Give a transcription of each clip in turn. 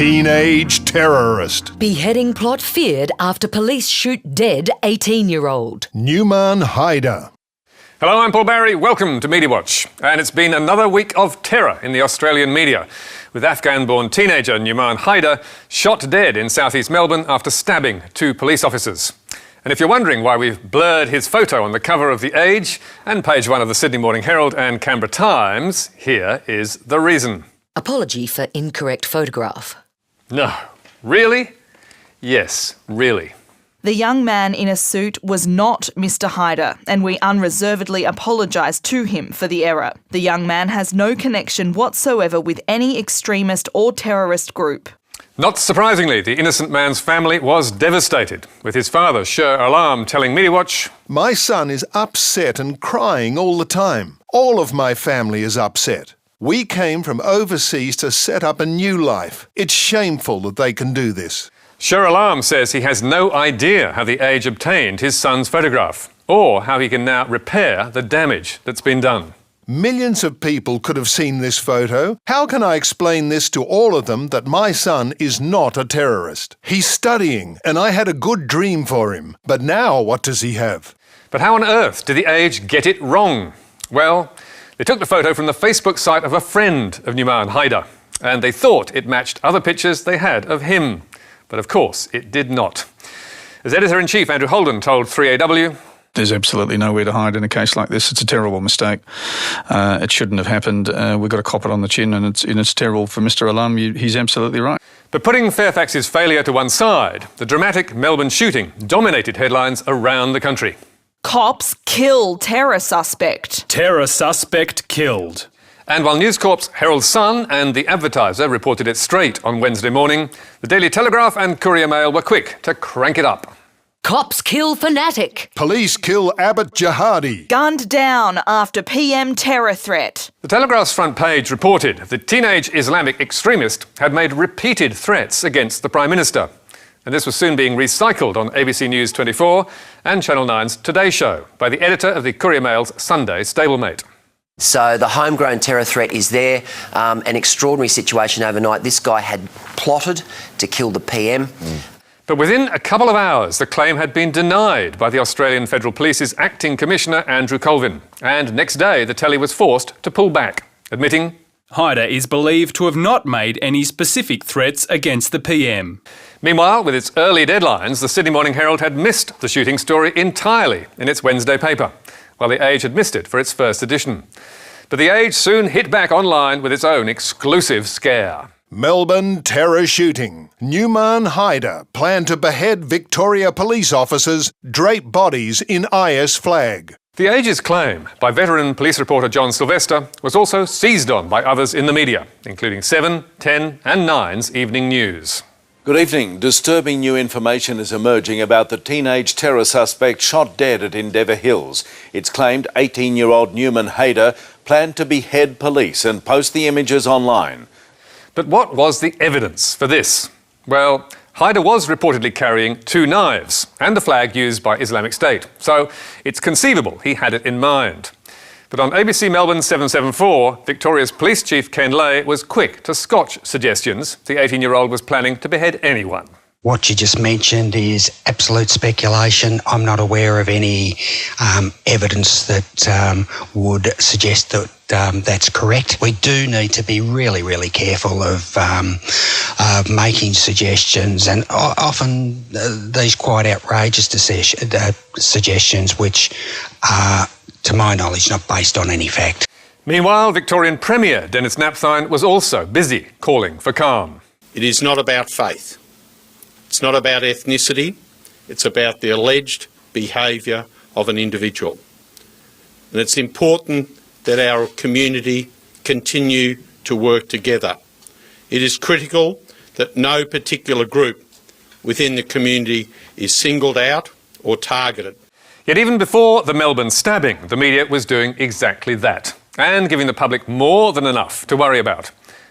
Teenage terrorist. Beheading plot feared after police shoot dead 18-year-old. Numan Haider. Hello, I'm Paul Barry. Welcome to Media Watch. And it's been another week of terror in the Australian media, with Afghan-born teenager Numan Haider shot dead in southeast Melbourne after stabbing two police officers. And if you're wondering why we've blurred his photo on the cover of The Age and page 1 of the Sydney Morning Herald and Canberra Times, here is the reason. Apology for incorrect photograph. No. Really? Yes, really. The young man in a suit was not Mr. Haider, and we unreservedly apologise to him for the error. The young man has no connection whatsoever with any extremist or terrorist group. Not surprisingly, the innocent man's family was devastated, with his father, Shah Alam, telling Media Watch, My son is upset and crying all the time. All of my family is upset. We came from overseas to set up a new life. It's shameful that they can do this. Shah Alam says he has no idea how The Age obtained his son's photograph, or how he can now repair the damage that's been done. Millions of people could have seen this photo. How can I explain this to all of them that my son is not a terrorist? He's studying, and I had a good dream for him. But now what does he have? But how on earth did The Age get it wrong? Well, they took the photo from the Facebook site of a friend of Numan Haider, and they thought it matched other pictures they had of him. But of course, it did not. As Editor-in-Chief Andrew Holden told 3AW, There's absolutely nowhere to hide in a case like this. It's a terrible mistake. It shouldn't have happened. We've got to cop it on the chin, and it's terrible for Mr. Alam. He's absolutely right. But putting Fairfax's failure to one side, the dramatic Melbourne shooting dominated headlines around the country. Cops kill terror suspect. Terror suspect killed. And while News Corp's Herald Sun and The Advertiser reported it straight on Wednesday morning, the Daily Telegraph and Courier Mail were quick to crank it up. Cops kill fanatic. Police kill Abbott Jihadi. Gunned down after PM terror threat. The Telegraph's front page reported the teenage Islamic extremist had made repeated threats against the Prime Minister. And this was soon being recycled on ABC News 24 and Channel 9's Today Show by the editor of the Courier Mail's Sunday stablemate. So the homegrown terror threat is there. An extraordinary situation overnight. This guy had plotted to kill the PM. But within a couple of hours, the claim had been denied by the Australian Federal Police's Acting Commissioner, Andrew Colvin. And next day, the telly was forced to pull back, admitting Haider is believed to have not made any specific threats against the PM. Meanwhile, with its early deadlines, the Sydney Morning Herald had missed the shooting story entirely in its Wednesday paper, while The Age had missed it for its first edition. But The Age soon hit back online with its own exclusive scare. Melbourne terror shooting. Numan Haider planned to behead Victoria police officers, drape bodies in IS flag. The Age's claim by veteran police reporter John Sylvester was also seized on by others in the media, including 7, 10 and 9's Evening News. Good evening. Disturbing new information is emerging about the teenage terror suspect shot dead at Endeavour Hills. It's claimed 18-year-old Numan Haider planned to behead police and post the images online. But what was the evidence for this? Well, Haider was reportedly carrying 2 knives and the flag used by Islamic State, so it's conceivable he had it in mind. But on ABC Melbourne 774, Victoria's Police Chief Ken Lay was quick to scotch suggestions the 18-year-old was planning to behead anyone. What you just mentioned is absolute speculation. I'm not aware of any evidence that would suggest that that's correct. We do need to be really, really careful of making suggestions, and often these quite outrageous suggestions which are, to my knowledge, not based on any fact. Meanwhile, Victorian Premier Dennis Napthine was also busy calling for calm. It is not about faith. It's not about ethnicity. It's about the alleged behaviour of an individual. And it's important that our community continue to work together. It is critical that no particular group within the community is singled out or targeted. Yet even before the Melbourne stabbing, the media was doing exactly that, and giving the public more than enough to worry about.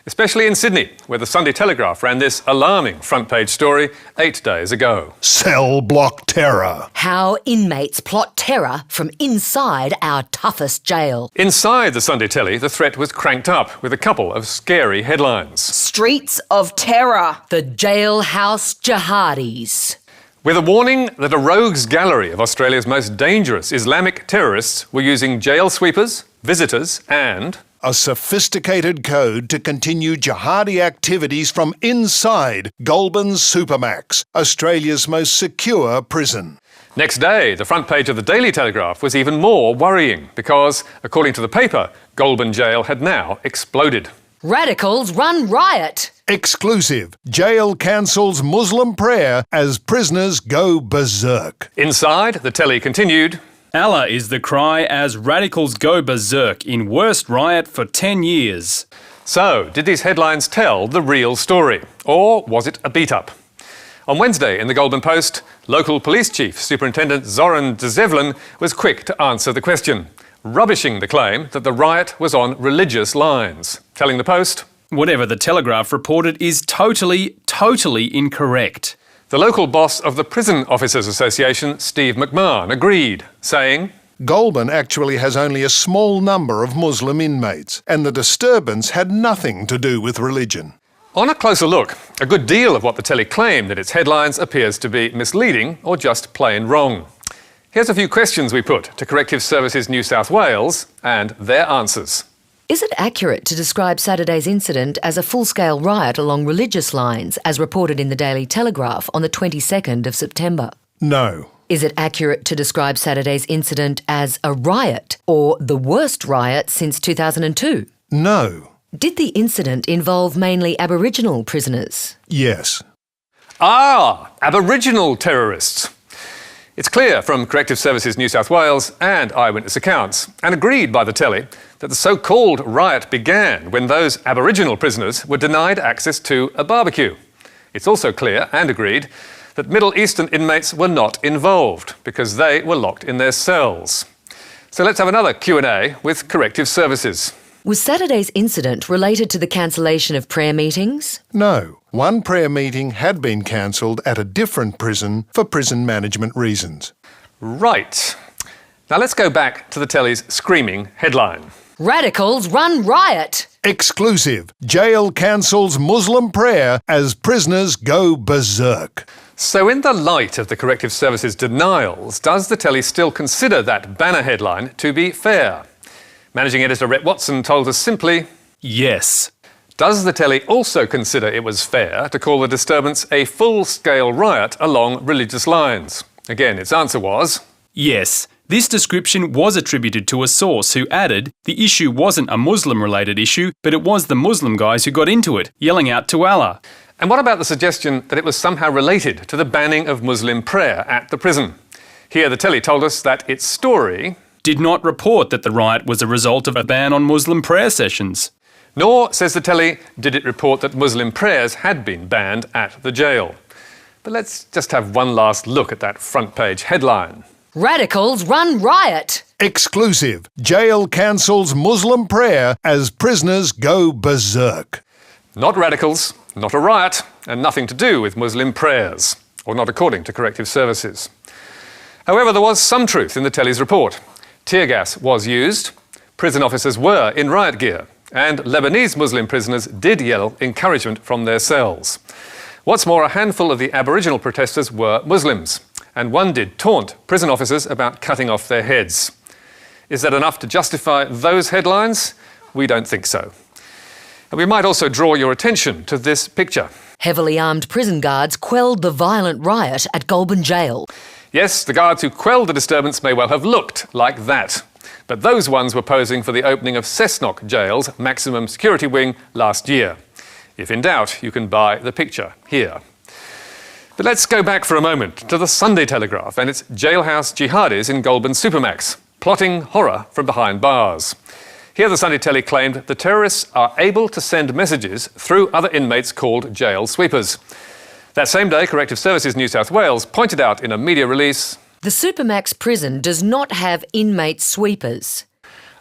especially in Sydney, where the Sunday Telegraph ran this alarming front-page story 8 days ago. Cell block terror. How inmates plot terror from inside our toughest jail. Inside the Sunday Telly, the threat was cranked up with a couple of scary headlines. Streets of terror. The jailhouse jihadis. With a warning that a rogues gallery of Australia's most dangerous Islamic terrorists were using jail sweepers, visitors and a sophisticated code to continue jihadi activities from inside Goulburn's Supermax, Australia's most secure prison. Next day, the front page of the Daily Telegraph was even more worrying because, according to the paper, Goulburn Jail had now exploded. Radicals run riot. Exclusive. Jail cancels Muslim prayer as prisoners go berserk. Inside, the telly continued. Allah is the cry as radicals go berserk in worst riot for 10 years. So, did these headlines tell the real story? Or was it a beat-up? On Wednesday in the Goulburn Post, local police chief Superintendent Zoran Dzevlin was quick to answer the question, rubbishing the claim that the riot was on religious lines, telling the Post, "Whatever the Telegraph reported is totally incorrect." The local boss of the Prison Officers Association, Steve McMahon, agreed, saying, Goulburn actually has only a small number of Muslim inmates, and the disturbance had nothing to do with religion. On a closer look, a good deal of what the telly claimed in its headlines appears to be misleading or just plain wrong. Here's a few questions we put to Corrective Services New South Wales and their answers. Is it accurate to describe Saturday's incident as a full-scale riot along religious lines, as reported in the Daily Telegraph on the 22nd of September? No. Is it accurate to describe Saturday's incident as a riot, or the worst riot since 2002? No. Did the incident involve mainly Aboriginal prisoners? Yes. Aboriginal terrorists. It's clear from Corrective Services New South Wales and eyewitness accounts, and agreed by the telly, that the so-called riot began when those Aboriginal prisoners were denied access to a barbecue. It's also clear and agreed that Middle Eastern inmates were not involved because they were locked in their cells. So let's have another Q&A with Corrective Services. Was Saturday's incident related to the cancellation of prayer meetings? No. One prayer meeting had been cancelled at a different prison for prison management reasons. Right. Now let's go back to the telly's screaming headline. Radicals run riot. Exclusive. Jail cancels Muslim prayer as prisoners go berserk. So in the light of the Corrective Services denials, does the telly still consider that banner headline to be fair? Managing editor Rhett Watson told us simply, yes. Does the telly also consider it was fair to call the disturbance a full-scale riot along religious lines? Again, its answer was, yes. This description was attributed to a source who added the issue wasn't a Muslim-related issue, but it was the Muslim guys who got into it, yelling out to Allah. And what about the suggestion that it was somehow related to the banning of Muslim prayer at the prison? Here the telly told us that its story did not report that the riot was a result of a ban on Muslim prayer sessions. Nor, says the telly, did it report that Muslim prayers had been banned at the jail. But let's just have one last look at that front page headline. Radicals run riot. Exclusive. Jail cancels Muslim prayer as prisoners go berserk. Not radicals, not a riot, and nothing to do with Muslim prayers, or not according to Corrective Services. However, there was some truth in the telly's report. Tear gas was used, prison officers were in riot gear, and Lebanese Muslim prisoners did yell encouragement from their cells. What's more, a handful of the Aboriginal protesters were Muslims, and one did taunt prison officers about cutting off their heads. Is that enough to justify those headlines? We don't think so. And we might also draw your attention to this picture. Heavily armed prison guards quelled the violent riot at Goulburn Jail. Yes, the guards who quelled the disturbance may well have looked like that. But those ones were posing for the opening of Cessnock Jail's maximum security wing last year. If in doubt, you can buy the picture here. But let's go back for a moment to the Sunday Telegraph and its jailhouse jihadis in Goulburn Supermax, plotting horror from behind bars. Here the Sunday Telly claimed the terrorists are able to send messages through other inmates called jail sweepers. That same day, Corrective Services New South Wales pointed out in a media release, the Supermax prison does not have inmate sweepers.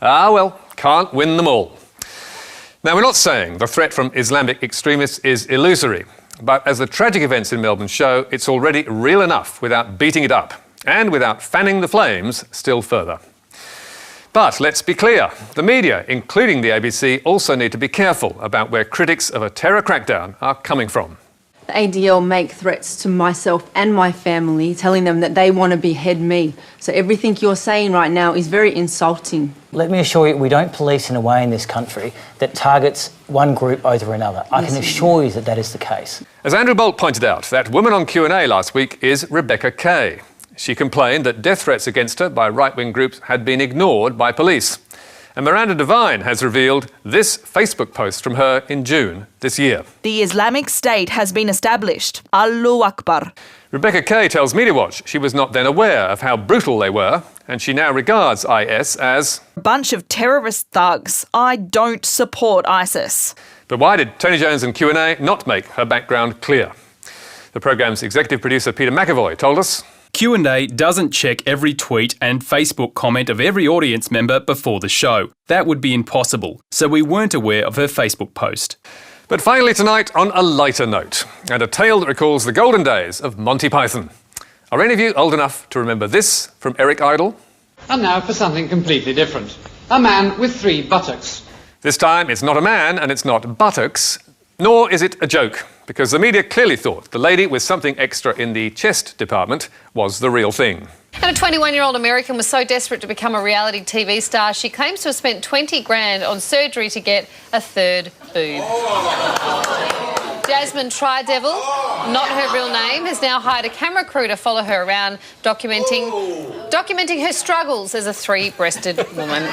Well, can't win them all. Now, we're not saying the threat from Islamic extremists is illusory, but as the tragic events in Melbourne show, it's already real enough without beating it up and without fanning the flames still further. But let's be clear, the media, including the ABC, also need to be careful about where critics of a terror crackdown are coming from. The ADL make threats to myself and my family, telling them that they want to behead me. So everything you're saying right now is very insulting. Let me assure you, we don't police in a way in this country that targets one group over another. I can assure you that that is the case. As Andrew Bolt pointed out, that woman on Q&A last week is Rebecca Kay. She complained that death threats against her by right-wing groups had been ignored by police. And Miranda Devine has revealed this Facebook post from her in June this year. The Islamic State has been established. Allahu Akbar. Rebecca Kay tells Media Watch she was not then aware of how brutal they were, and she now regards IS as a bunch of terrorist thugs. I don't support ISIS. But why did Tony Jones and Q&A not make her background clear? The programme's executive producer Peter McAvoy told us Q&A doesn't check every tweet and Facebook comment of every audience member before the show. That would be impossible, so we weren't aware of her Facebook post. But finally tonight, on a lighter note, and a tale that recalls the golden days of Monty Python. Are any of you old enough to remember this from Eric Idle? And now for something completely different. A man with 3 buttocks. This time it's not a man and it's not buttocks, nor is it a joke, because the media clearly thought the lady with something extra in the chest department was the real thing. And a 21-year-old American was so desperate to become a reality TV star, she claims to have spent 20 grand on surgery to get a third boob. Jasmine Tridevil, not her real name, has now hired a camera crew to follow her around, documenting her struggles as a 3-breasted woman.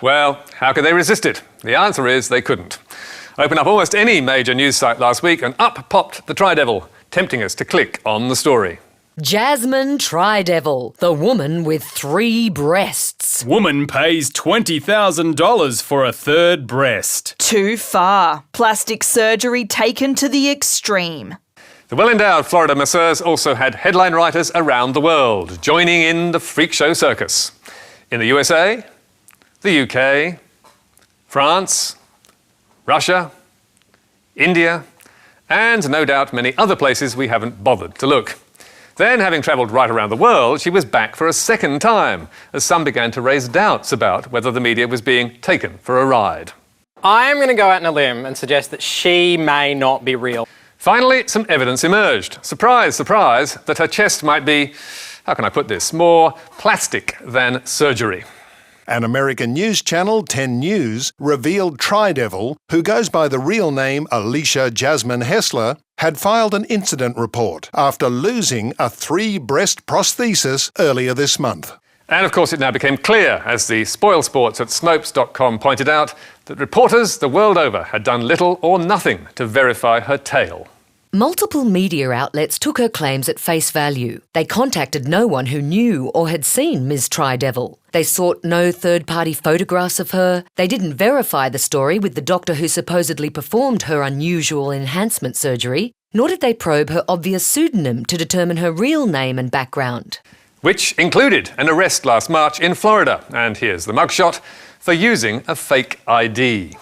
Well, how could they resist it? The answer is they couldn't. Open up almost any major news site last week and up popped the Tridevil, tempting us to click on the story. Jasmine Tridevil, the woman with 3 breasts. Woman pays $20,000 for a third breast. Too far. Plastic surgery taken to the extreme. The well-endowed Florida masseurs also had headline writers around the world, joining in the freak show circus. In the USA, the UK, France, Russia, India, and no doubt many other places we haven't bothered to look. Then, having travelled right around the world, she was back for a second time, as some began to raise doubts about whether the media was being taken for a ride. I am going to go out on a limb and suggest that she may not be real. Finally, some evidence emerged. Surprise, surprise, that her chest might be, how can I put this, more plastic than surgery. An American news channel, 10 News, revealed Tridevil, who goes by the real name Alicia Jasmine Hessler, had filed an incident report after losing a 3-breast prosthesis earlier this month. And of course it now became clear, as the SpoilSports at Snopes.com pointed out, that reporters the world over had done little or nothing to verify her tale. Multiple media outlets took her claims at face value. They contacted no one who knew or had seen Ms. Tridevil. They sought no third-party photographs of her. They didn't verify the story with the doctor who supposedly performed her unusual enhancement surgery, nor did they probe her obvious pseudonym to determine her real name and background. Which included an arrest last March in Florida, and here's the mugshot, for using a fake ID.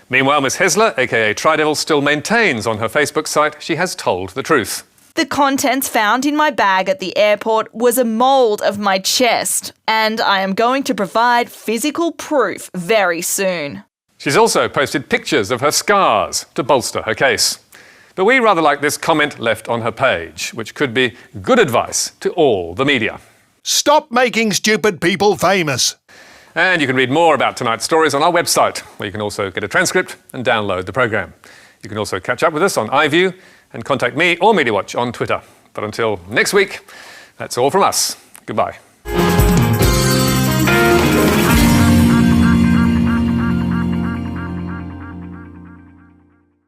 Meanwhile, Ms. Hessler, aka Tridevil, still maintains on her Facebook site she has told the truth. The contents found in my bag at the airport was a mould of my chest, and I am going to provide physical proof very soon. She's also posted pictures of her scars to bolster her case. But we rather like this comment left on her page, which could be good advice to all the media. Stop making stupid people famous. And you can read more about tonight's stories on our website, where you can also get a transcript and download the programme. You can also catch up with us on iView and contact me or Media Watch on Twitter. But until next week, that's all from us. Goodbye.